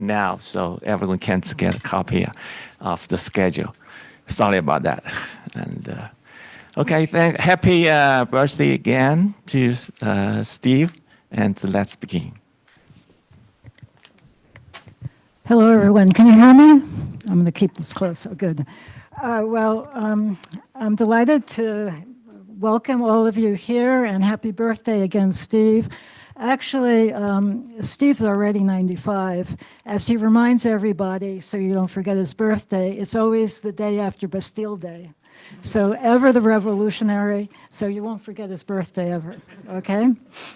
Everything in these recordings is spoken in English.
now, so everyone can get a copy of the schedule. Sorry about that. And okay, happy birthday again to Steve, and let's begin. Hello, everyone. Can you hear me? I'm going to keep this close. Oh, good. I'm delighted to welcome all of you here, and happy birthday again, Steve. Actually, Steve's already 95. As he reminds everybody, so you don't forget his birthday, it's always the day after Bastille Day. So ever the revolutionary, so you won't forget his birthday ever, okay?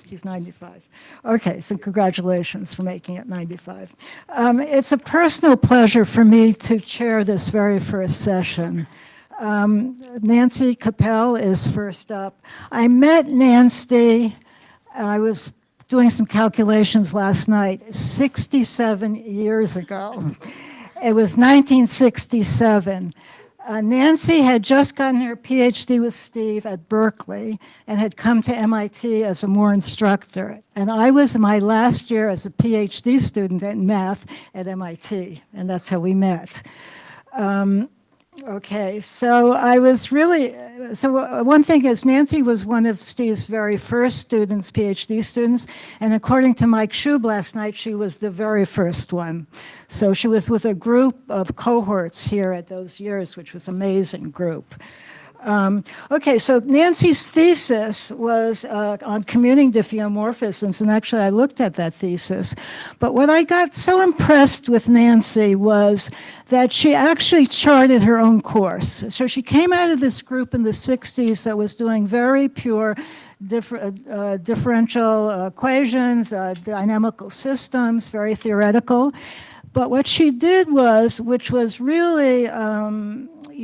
He's 95. Okay, so congratulations for making it 95. It's a personal pleasure for me to chair this very first session. Nancy Kopell is first up. I met Nancy, I was doing some calculations last night, 67 years ago. It was 1967. Nancy had just gotten her PhD with Steve at Berkeley and had come to MIT as a Moore instructor. And I was in my last year as a PhD student in math at MIT, and that's how we met. Okay, so one thing is Nancy was one of Steve's very first students, PhD students, and according to Mike Schub last night, she was the very first one. So she was with a group of cohorts here at those years, which was an amazing group. Okay, so Nancy's thesis was on commuting diffeomorphisms, and actually I looked at that thesis. But what I got so impressed with Nancy was that she actually charted her own course. So she came out of this group in the 60s that was doing very pure differential equations, dynamical systems, very theoretical. But what she did was, which was really,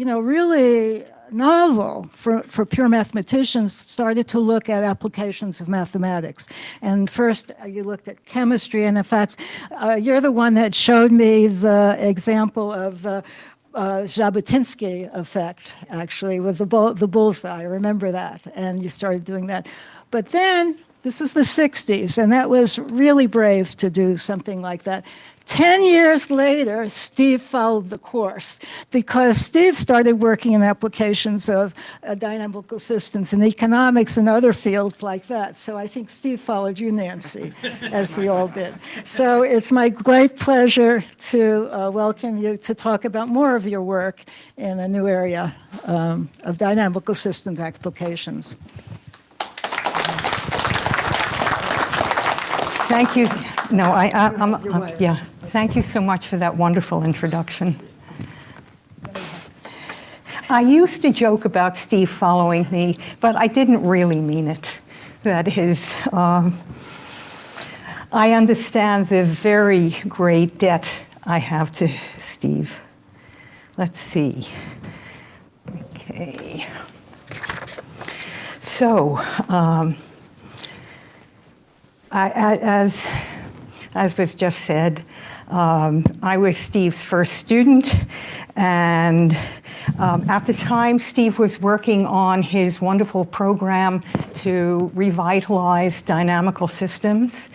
really novel for pure mathematicians, started to look at applications of mathematics. And first you looked at chemistry, and in fact, you're the one that showed me the example of Jabotinsky effect, actually, with the bullseye. I remember that, and you started doing that. But then, this was the 60s, and that was really brave to do something like that. 10 years later, Steve followed the course because Steve started working in applications of dynamical systems and economics and other fields like that. So I think Steve followed you, Nancy, as we all did. So it's my great pleasure to welcome you to talk about more of your work in a new area of dynamical systems applications. Thank you. No, yeah. Thank you so much for that wonderful introduction. I used to joke about Steve following me, but I didn't really mean it. That is, I understand the very great debt I have to Steve. Let's see. Okay. So, as was just said, I was Steve's first student, and at the time, Steve was working on his wonderful program to revitalize dynamical systems.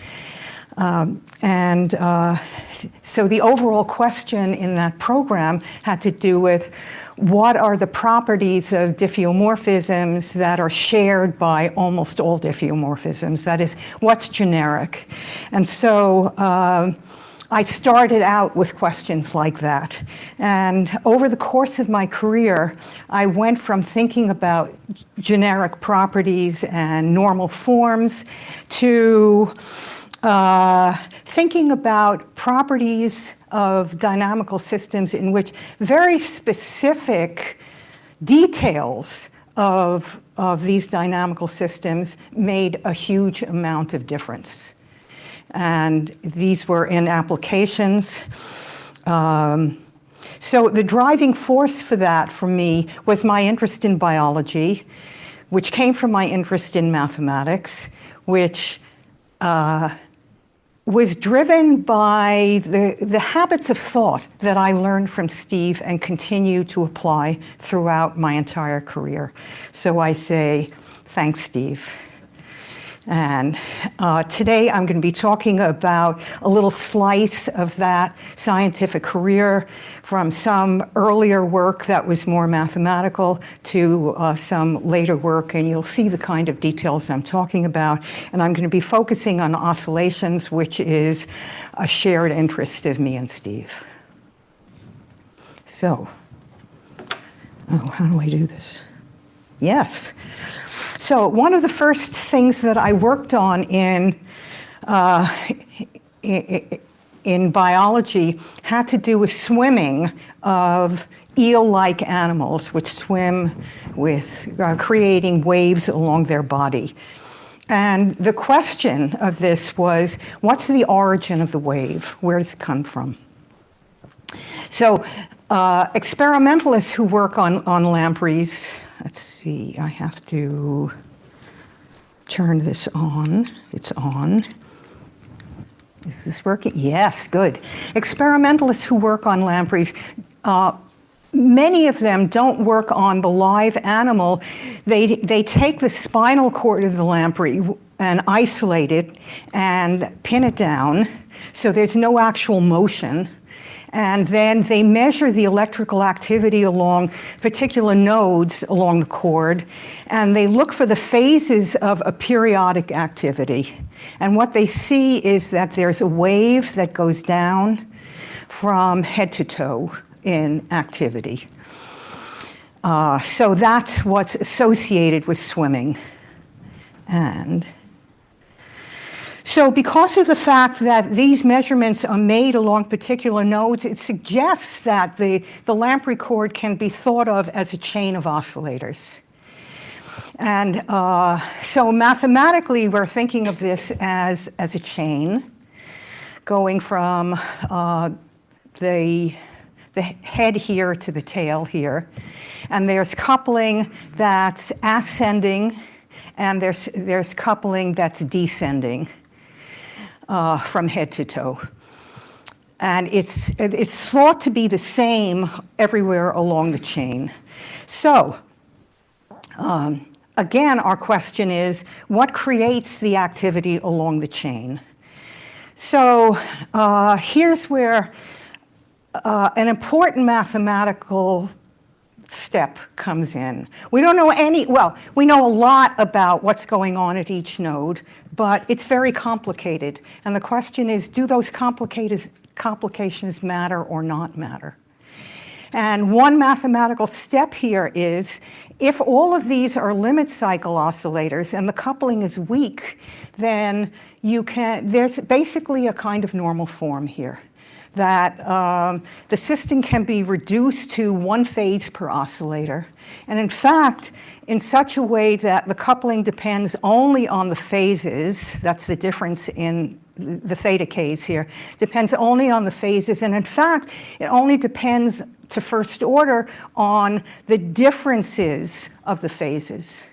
So the overall question in that program had to do with what are the properties of diffeomorphisms that are shared by almost all diffeomorphisms? That is, what's generic? And so I started out with questions like that. And over the course of my career, I went from thinking about generic properties and normal forms to thinking about properties of dynamical systems in which very specific details of these dynamical systems made a huge amount of difference. And these were in applications. So the driving force for that, for me, was my interest in biology, which came from my interest in mathematics, which was driven by the habits of thought that I learned from Steve and continue to apply throughout my entire career. So I say, thanks, Steve. And today I'm going to be talking about a little slice of that scientific career, from some earlier work that was more mathematical to some later work, and you'll see the kind of details I'm talking about. And I'm going to be focusing on oscillations, which is a shared interest of me and Steve. So, how do I do this? Yes. So one of the first things that I worked on in biology had to do with swimming of eel-like animals, which swim with creating waves along their body. And the question of this was, what's the origin of the wave? Where does it come from? So experimentalists who work on lampreys, let's see, I have to turn this on. It's on. Is this working? Yes, good. Experimentalists who work on lampreys, many of them don't work on the live animal. They take the spinal cord of the lamprey and isolate it and pin it down so there's no actual motion. And then they measure the electrical activity along particular nodes along the cord, and they look for the phases of a periodic activity. And what they see is that there's a wave that goes down from head to toe in activity. So that's what's associated with swimming. And so because of the fact that these measurements are made along particular nodes, it suggests that the lamprey cord can be thought of as a chain of oscillators. And so mathematically, we're thinking of this as a chain going from the head here to the tail here. And there's coupling that's ascending, and there's coupling that's descending. From head to toe. And it's thought to be the same everywhere along the chain. So, again, our question is, what creates the activity along the chain? So here's where an important mathematical step comes in. We don't know we know a lot about what's going on at each node, but it's very complicated. And the question is, do those complications matter or not matter? And one mathematical step here is, if all of these are limit cycle oscillators and the coupling is weak, then there's basically a kind of normal form here, that the system can be reduced to one phase per oscillator. And in fact, in such a way that the coupling depends only on the phases, that's the difference in the theta k's here, depends only on the phases. And in fact, it only depends to first order on the differences of the phases.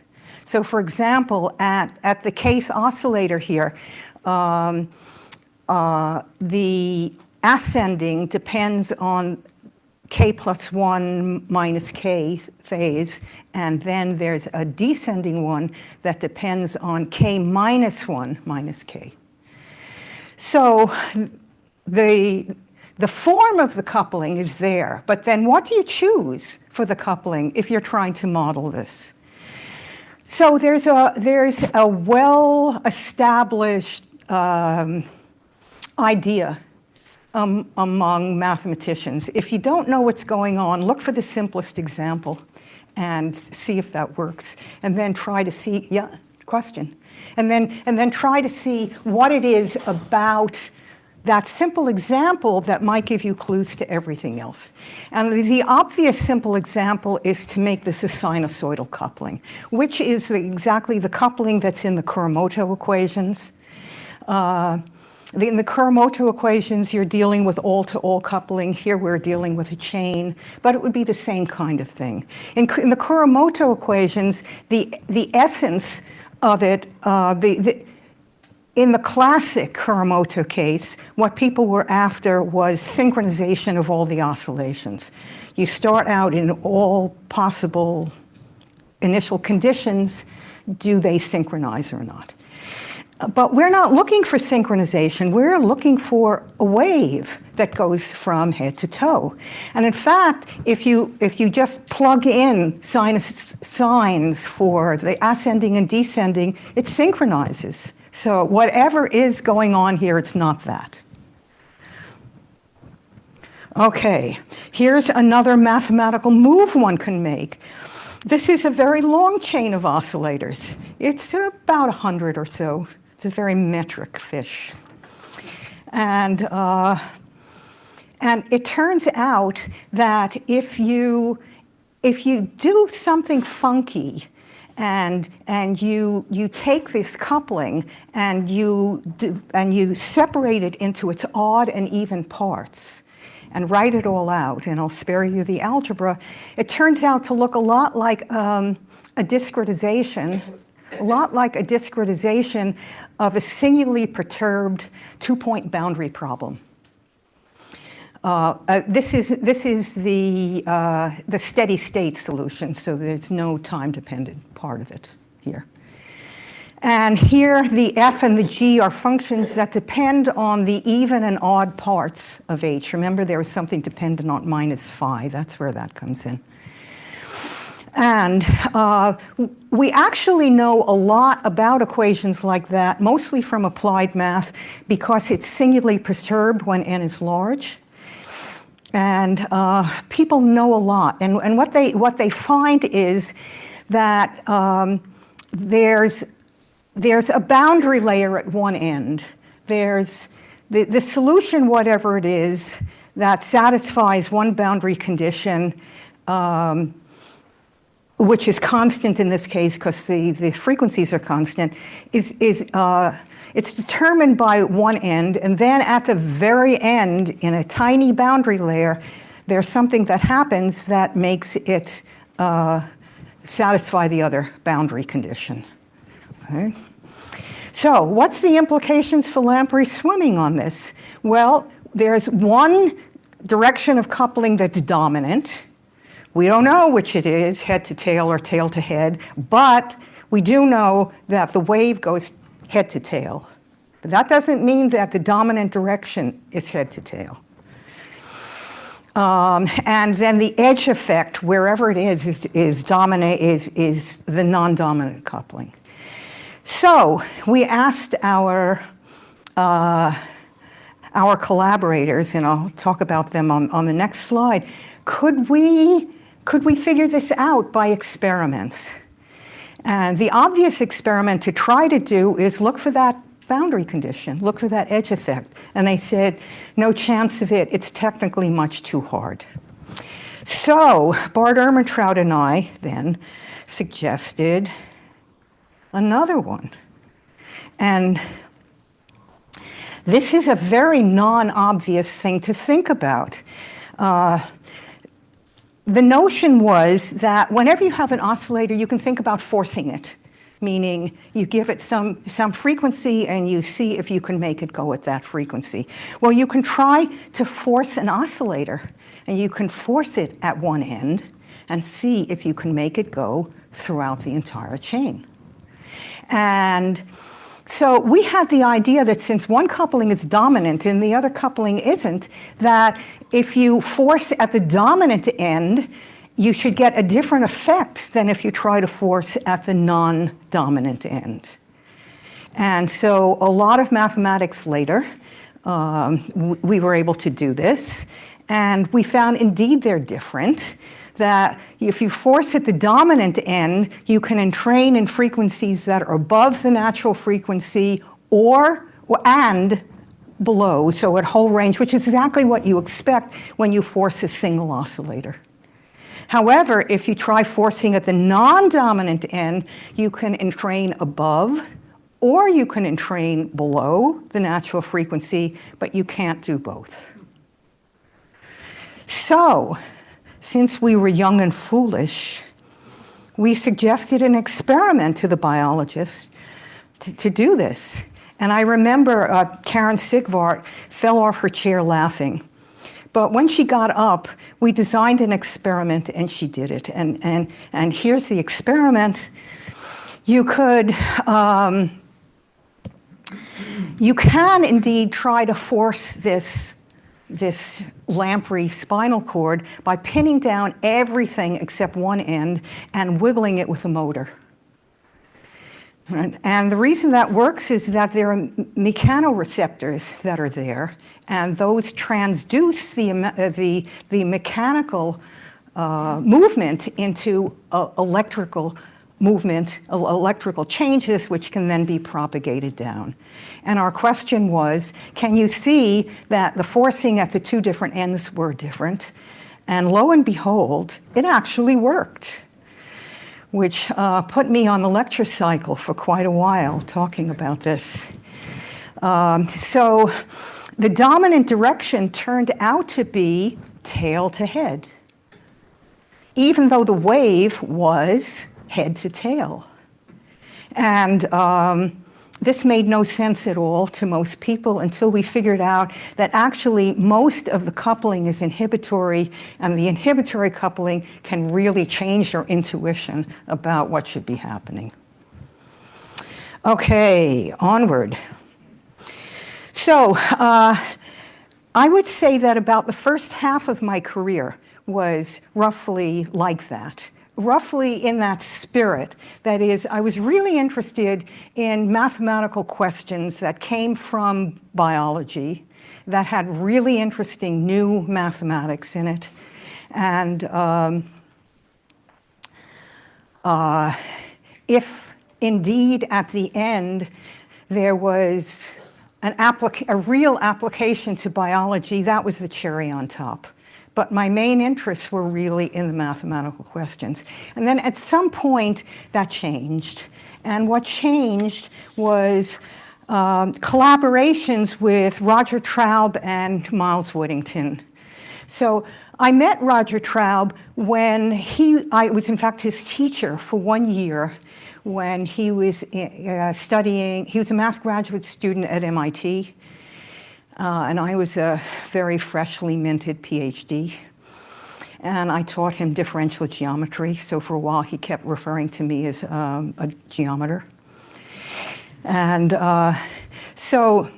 So for example, at the kth oscillator here, the ascending depends on k plus 1 minus k phase, and then there's a descending one that depends on k minus 1 minus k. So the form of the coupling is there, but then what do you choose for the coupling if you're trying to model this? So there's a well-established idea among mathematicians. If you don't know what's going on, look for the simplest example and see if that works. And then try to see, question. And then try to see what it is about that simple example that might give you clues to everything else. And the obvious simple example is to make this a sinusoidal coupling, which is exactly the coupling that's in the Kuramoto equations. In the Kuramoto equations, you're dealing with all-to-all coupling. Here we're dealing with a chain, but it would be the same kind of thing. In the Kuramoto equations, the essence of it, in the classic Kuramoto case, what people were after was synchronization of all the oscillations. You start out in all possible initial conditions. Do they synchronize or not? But we're not looking for synchronization. We're looking for a wave that goes from head to toe. And in fact, if you just plug in signs for the ascending and descending, it synchronizes. So whatever is going on here, it's not that. Okay, here's another mathematical move one can make. This is a very long chain of oscillators. It's about 100 or so. It's a very metric fish. And it turns out that if you do something funky and you take this coupling and you separate it into its odd and even parts and write it all out, and I'll spare you the algebra, it turns out to look a lot like a discretization of a singularly perturbed two-point boundary problem. This is the steady state solution, so there's no time-dependent part of it here. And here the f and the g are functions that depend on the even and odd parts of h. Remember, there is something dependent on minus phi. That's where that comes in. And we actually know a lot about equations like that, mostly from applied math, because it's singularly perturbed when n is large. And people know a lot. And what they find is that there's a boundary layer at one end. There's the solution, whatever it is, that satisfies one boundary condition, which is constant in this case because the frequencies are constant, it's determined by one end, and then at the very end, in a tiny boundary layer, there's something that happens that makes it satisfy the other boundary condition. Okay. So what's the implications for Lamprey swimming on this? Well, there's one direction of coupling that's dominant. We don't know which it is, head to tail or tail to head, but we do know that the wave goes head to tail. But that doesn't mean that the dominant direction is head to tail. And then the edge effect, wherever it is the non-dominant coupling. So we asked our collaborators, and I'll talk about them on the next slide, could we figure this out by experiments? And the obvious experiment to try to do is look for that boundary condition, look for that edge effect. And they said, no chance of it, it's technically much too hard. So Bart Ehrmantraut and I then suggested another one. And this is a very non-obvious thing to think about. The notion was that whenever you have an oscillator, you can think about forcing it, meaning you give it some frequency and you see if you can make it go at that frequency. Well, you can try to force an oscillator, and you can force it at one end and see if you can make it go throughout the entire chain. And so we had the idea that since one coupling is dominant and the other coupling isn't, that if you force at the dominant end, you should get a different effect than if you try to force at the non-dominant end. And so a lot of mathematics later, we were able to do this. And we found indeed they're different, that if you force at the dominant end, you can entrain in frequencies that are above the natural frequency and below, so at whole range, which is exactly what you expect when you force a single oscillator. However, if you try forcing at the non-dominant end, you can entrain above or you can entrain below the natural frequency, but you can't do both. So, since we were young and foolish, we suggested an experiment to the biologists to do this. And I remember Karen Sigvart fell off her chair laughing. But when she got up, we designed an experiment and she did it. And here's the experiment. You could You can indeed try to force this lamprey spinal cord by pinning down everything except one end and wiggling it with a motor. Right? And the reason that works is that there are mechanoreceptors that are there, and those transduce the mechanical movement into electrical movement, electrical changes, which can then be propagated down. And our question was, can you see that the forcing at the two different ends were different? And lo and behold, it actually worked, which put me on the lecture cycle for quite a while talking about this. So the dominant direction turned out to be tail to head, even though the wave was head to tail. And this made no sense at all to most people until we figured out that actually most of the coupling is inhibitory, and the inhibitory coupling can really change your intuition about what should be happening. Okay, onward. So I would say that about the first half of my career was roughly like that. Roughly in that spirit. That is, I was really interested in mathematical questions that came from biology, that had really interesting new mathematics in it. And if indeed at the end there was a real application to biology, that was the cherry on top. But my main interests were really in the mathematical questions. And then at some point, that changed. And what changed was collaborations with Roger Traub and Miles Whittington. So I met Roger Traub when I was in fact his teacher for 1 year when he was studying. He was a math graduate student at MIT. And I was a very freshly minted PhD. And I taught him differential geometry. So for a while, he kept referring to me as a geometer. And so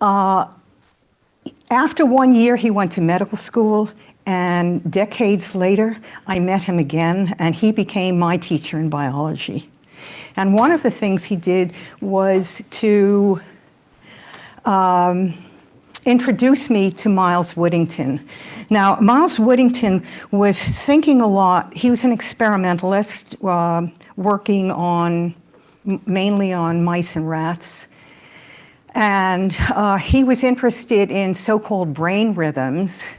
after 1 year, he went to medical school. And decades later, I met him again. And he became my teacher in biology. And one of the things he did was to introduced me to Miles Whittington. Now, Miles Whittington was thinking a lot. He was an experimentalist working mainly on mice and rats. And he was interested in so-called brain rhythms.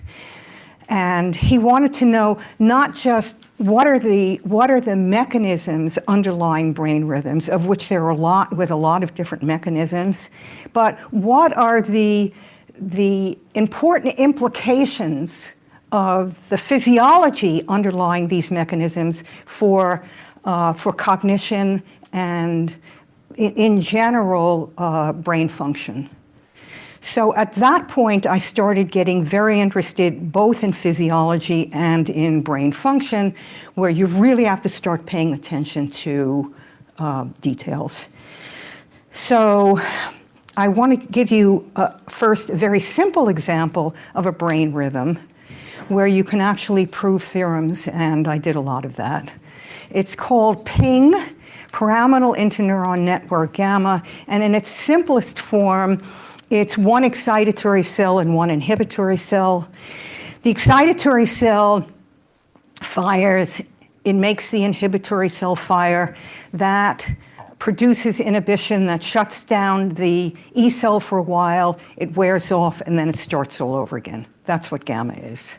And he wanted to know not just what are the mechanisms underlying brain rhythms, of which there are a lot of different mechanisms, but what are the important implications of the physiology underlying these mechanisms for cognition and, in general, brain function. So at that point, I started getting very interested both in physiology and in brain function, where you really have to start paying attention to details. So I want to give you first a very simple example of a brain rhythm where you can actually prove theorems, and I did a lot of that. It's called PING, Pyramidal Interneuron Network Gamma, and in its simplest form, it's one excitatory cell and one inhibitory cell. The excitatory cell fires, it makes the inhibitory cell fire. That produces inhibition that shuts down the E cell for a while, it wears off, and then it starts all over again. That's what gamma is.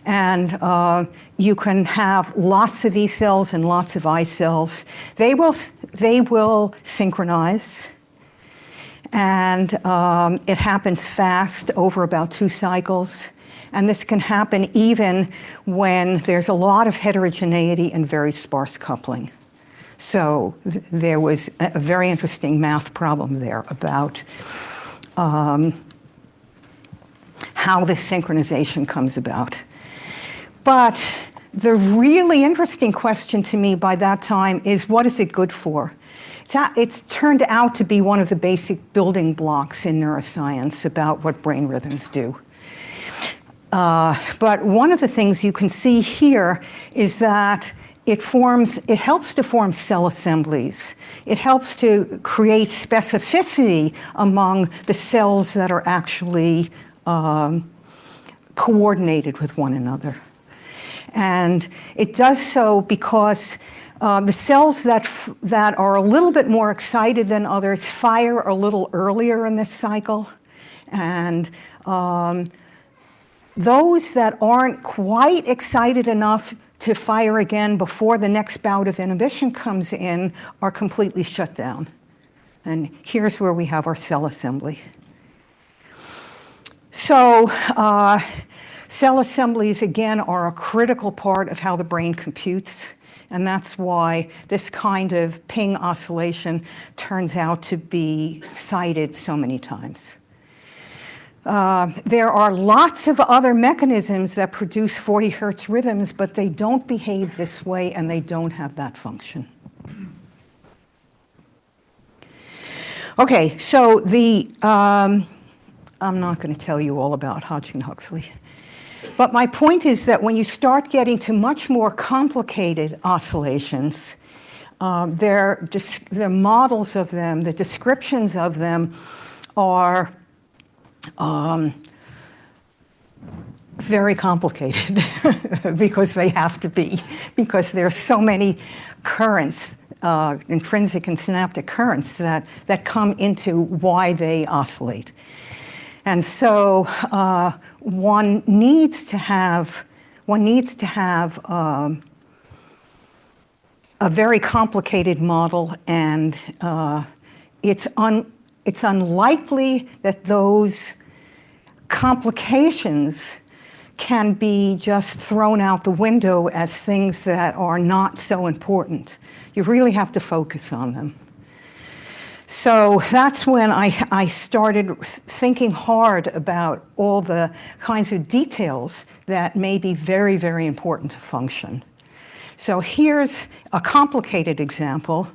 And you can have lots of E cells and lots of I cells. They will synchronize. And it happens fast over about 2 cycles. And this can happen even when there's a lot of heterogeneity and very sparse coupling. So there was a very interesting math problem there about how this synchronization comes about. But the really interesting question to me by that time is, what is it good for? it's turned out to be one of the basic building blocks in neuroscience about what brain rhythms do. But one of the things you can see here is that it helps to form cell assemblies. It helps to create specificity among the cells that are actually coordinated with one another. And it does so because the cells that are a little bit more excited than others fire a little earlier in this cycle. And those that aren't quite excited enough to fire again before the next bout of inhibition comes in are completely shut down. And here's where we have our cell assembly. So cell assemblies, again, are a critical part of how the brain computes. And that's why this kind of ping oscillation turns out to be cited so many times. There are lots of other mechanisms that produce 40 hertz rhythms, but they don't behave this way and they don't have that function. Okay, so I'm not going to tell you all about Hodgkin-Huxley. But my point is that when you start getting to much more complicated oscillations, the models of them, the descriptions of them are very complicated because they have to be, because there are so many currents, intrinsic and synaptic currents that come into why they oscillate. And so one needs to have a very complicated model, and it's unlikely that those complications can be just thrown out the window as things that are not so important. You really have to focus on them. So that's when I started thinking hard about all the kinds of details that may be very, very important to function. So here's a complicated example.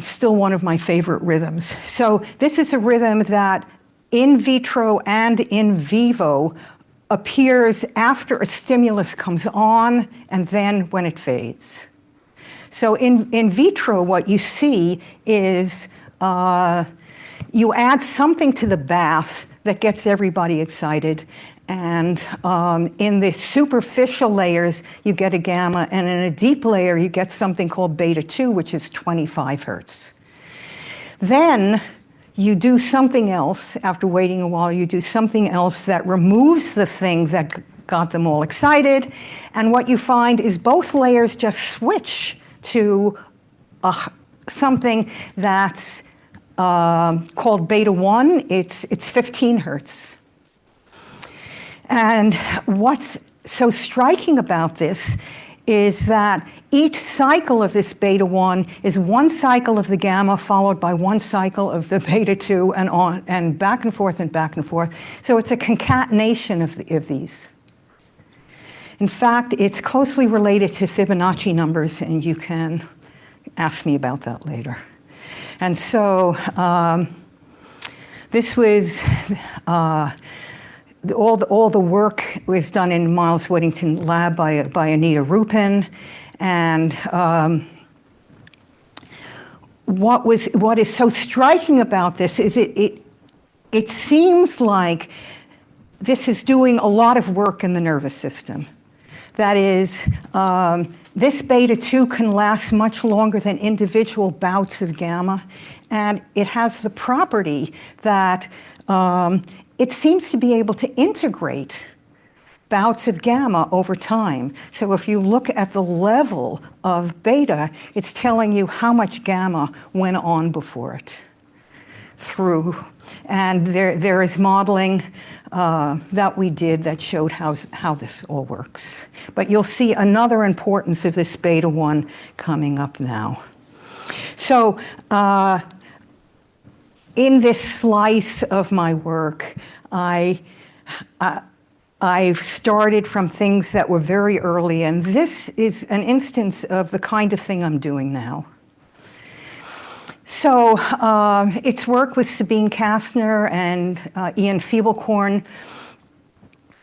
Still one of my favorite rhythms. So this is a rhythm that in vitro and in vivo appears after a stimulus comes on and then when it fades. So in vitro, what you see is you add something to the bath that gets everybody excited. And in the superficial layers, you get a gamma. And in a deep layer, you get something called beta 2, which is 25 hertz. Then you do something else. After waiting a while, you do something else that removes the thing that got them all excited. And what you find is both layers just switch to something that's called beta 1. It's 15 hertz. And what's so striking about this is that each cycle of this beta 1 is one cycle of the gamma followed by one cycle of the beta 2 and on and back and forth and back and forth. So it's a concatenation of these. In fact, it's closely related to Fibonacci numbers, and you can ask me about that later. And so this was all the work was done in Miles Whittington lab by Anita Rupin, and what is so striking about this is it seems like this is doing a lot of work in the nervous system. That is, this beta 2 can last much longer than individual bouts of gamma, and it has the property that it seems to be able to integrate bouts of gamma over time. So if you look at the level of beta, it's telling you how much gamma went on before it through. And there is modeling that we did that showed how this all works. But you'll see another importance of this beta 1 coming up now. So in this slice of my work, I've started from things that were very early, and this is an instance of the kind of thing I'm doing now. So it's work with Sabine Kastner and Ian Fiebelkorn.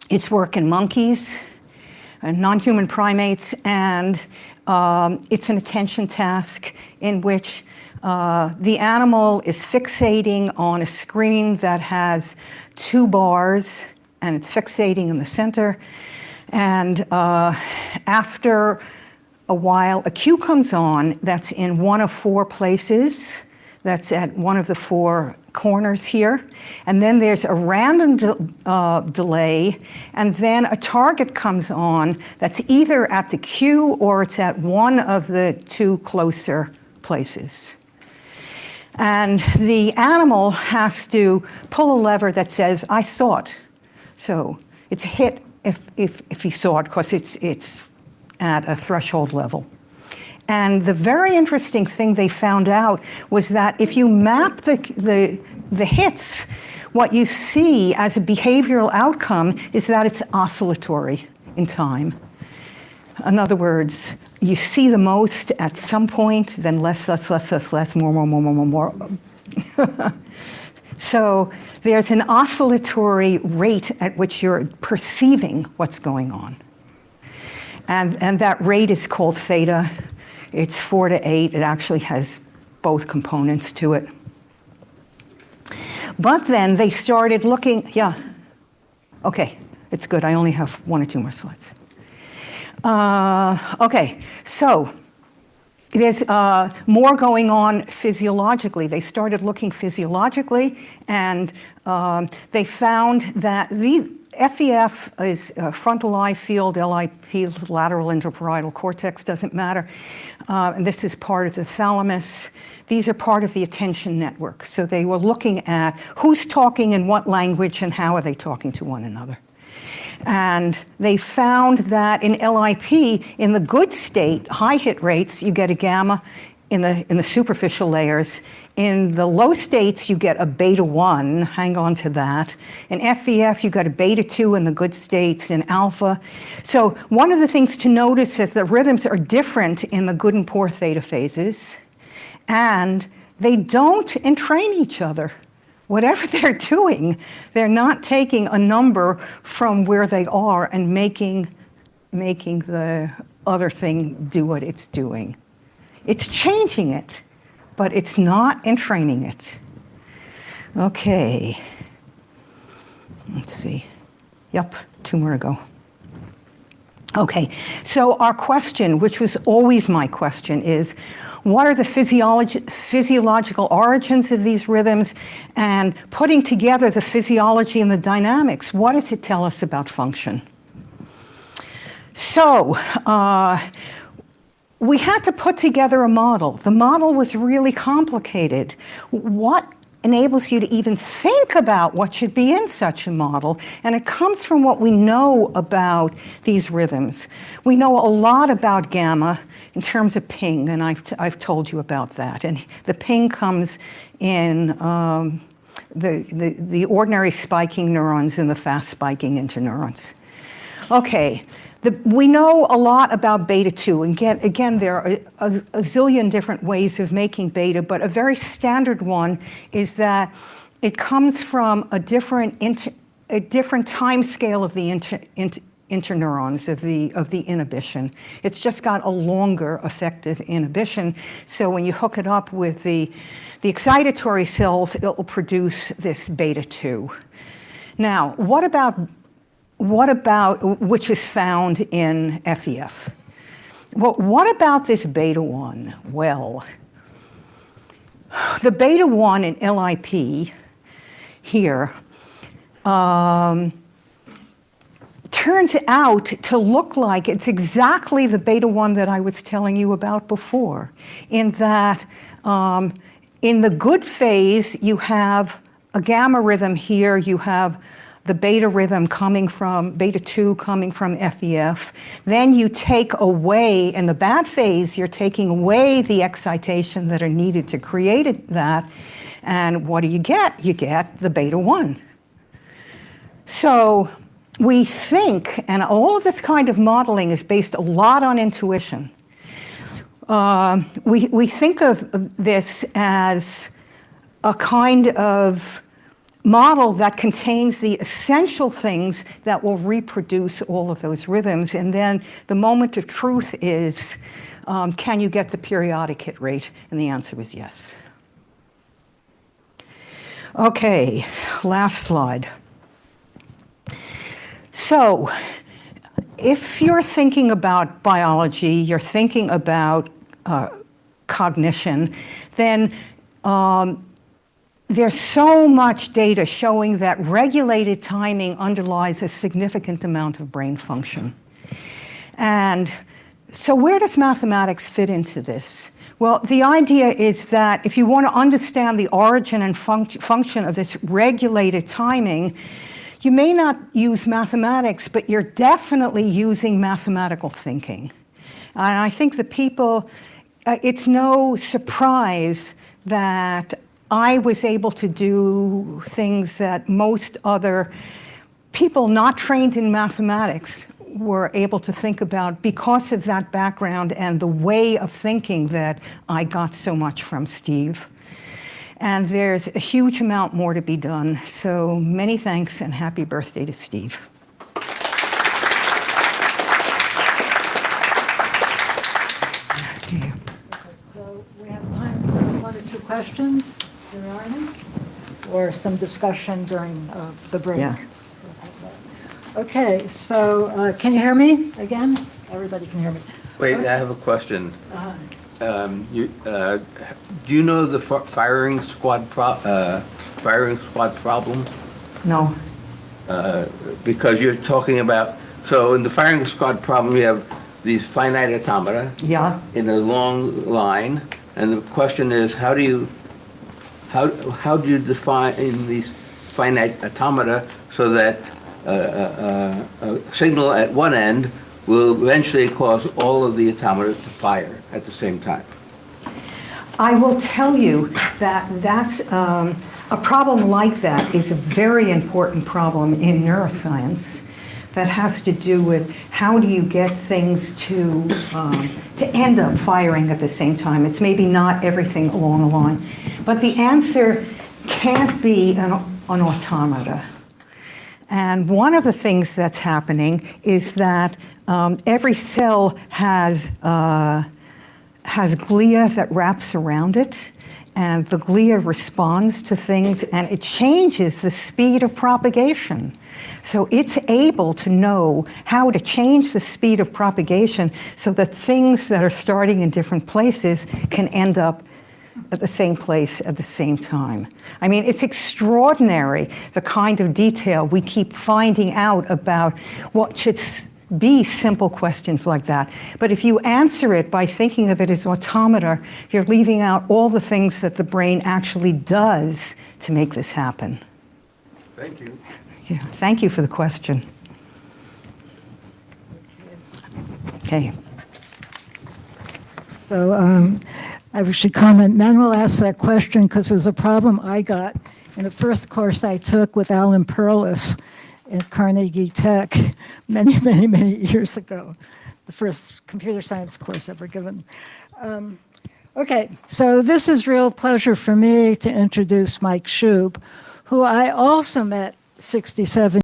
It's work in monkeys, non-human primates, and it's an attention task in which the animal is fixating on a screen that has 2 bars, and it's fixating in the center. And after a while, a cue comes on that's in one of 4 places. That's at one of the 4 corners here. And then there's a random delay, and then a target comes on that's either at the cue or it's at one of the 2 closer places. And the animal has to pull a lever that says, I saw it. So it's a hit if he saw it, because it's at a threshold level. And the very interesting thing they found out was that if you map the hits, what you see as a behavioral outcome is that it's oscillatory in time. In other words, you see the most at some point, then less, more. So there's an oscillatory rate at which you're perceiving what's going on. And that rate is called theta. It's 4 to 8. It actually has both components to it. But then they started looking, yeah. Okay, it's good. I only have 1 or 2 more slides. Okay, so there's more going on physiologically. They started looking physiologically, and they found that the FEF is frontal eye field, LIP, lateral interparietal cortex, doesn't matter. And this is part of the thalamus. These are part of the attention network. So they were looking at who's talking in what language and how are they talking to one another. And they found that in LIP, in the good state, high hit rates, you get a gamma in the superficial layers. In the low states, you get a beta 1, hang on to that. In FEF, you got a beta 2 in the good states, in alpha. So one of the things to notice is that rhythms are different in the good and poor theta phases, and they don't entrain each other. Whatever they're doing, they're not taking a number from where they are and making the other thing do what it's doing. It's changing it, but it's not entraining it. Okay. Let's see. Yep, 2 more to go. Okay, so our question, which was always my question, is what are the physiological origins of these rhythms, and putting together the physiology and the dynamics, what does it tell us about function? So we had to put together a model. The model was really complicated. What enables you to even think about what should be in such a model? And it comes from what we know about these rhythms. We know a lot about gamma in terms of ping, and I've told you about that. And the ping comes in the ordinary spiking neurons and the fast spiking interneurons. Okay. We know a lot about beta 2, and again, there are a zillion different ways of making beta, but a very standard one is that it comes from a different time scale of the interneurons, of the inhibition. It's just got a longer effective inhibition, so when you hook it up with the excitatory cells, it will produce this beta 2. Now, what about which is found in FEF? Well, what about this beta 1? Well, the beta 1 in LIP here turns out to look like it's exactly the beta 1 that I was telling you about before, in that in the good phase, you have a gamma rhythm here, you have the beta rhythm coming from, beta 2 coming from FEF. Then you take away, in the bad phase, you're taking away the excitation that are needed to create that. And what do you get? You get the beta 1. So we think, and all of this kind of modeling is based a lot on intuition. We think of this as a kind of model that contains the essential things that will reproduce all of those rhythms. And then the moment of truth is, can you get the periodic hit rate? And the answer is yes. Okay, last slide. So, if you're thinking about biology, you're thinking about cognition, then there's so much data showing that regulated timing underlies a significant amount of brain function. And so where does mathematics fit into this? Well, the idea is that if you want to understand the origin and function of this regulated timing, you may not use mathematics, but you're definitely using mathematical thinking. And I think the people, it's no surprise that I was able to do things that most other people not trained in mathematics were able to think about because of that background and the way of thinking that I got so much from Steve. And there's a huge amount more to be done. So many thanks and happy birthday to Steve. So we have time for 1 or 2 questions. There are any? Or some discussion during the break. Yeah. Okay, so can you hear me again? Everybody can hear me. Wait, I have a question. Do you know the firing squad problem? No. Because you're talking about, so in the firing squad problem, you have these finite automata Yeah. in a long line, and the question is, how do you define in these finite automata so that a signal at one end will eventually cause all of the automata to fire at the same time? I will tell you that that's a problem like that is a very important problem in neuroscience that has to do with how do you get things to end up firing at the same time. It's maybe not everything along the line, but the answer can't be an automata. And one of the things that's happening is that every cell has glia that wraps around it, and the glia responds to things, and it changes the speed of propagation. So it's able to know how to change the speed of propagation so that things that are starting in different places can end up at the same place at the same time. I mean, it's extraordinary the kind of detail we keep finding out about what should be simple questions like that. But if you answer it by thinking of it as automata, you're leaving out all the things that the brain actually does to make this happen. Thank you. Yeah, thank you for the question. Okay. So I should comment, Manuel asked that question because it was a problem I got in the first course I took with Alan Perlis at Carnegie Tech many, many, many years ago, the first computer science course ever given. Okay, so this is real pleasure for me to introduce Mike Shube, who I also met 67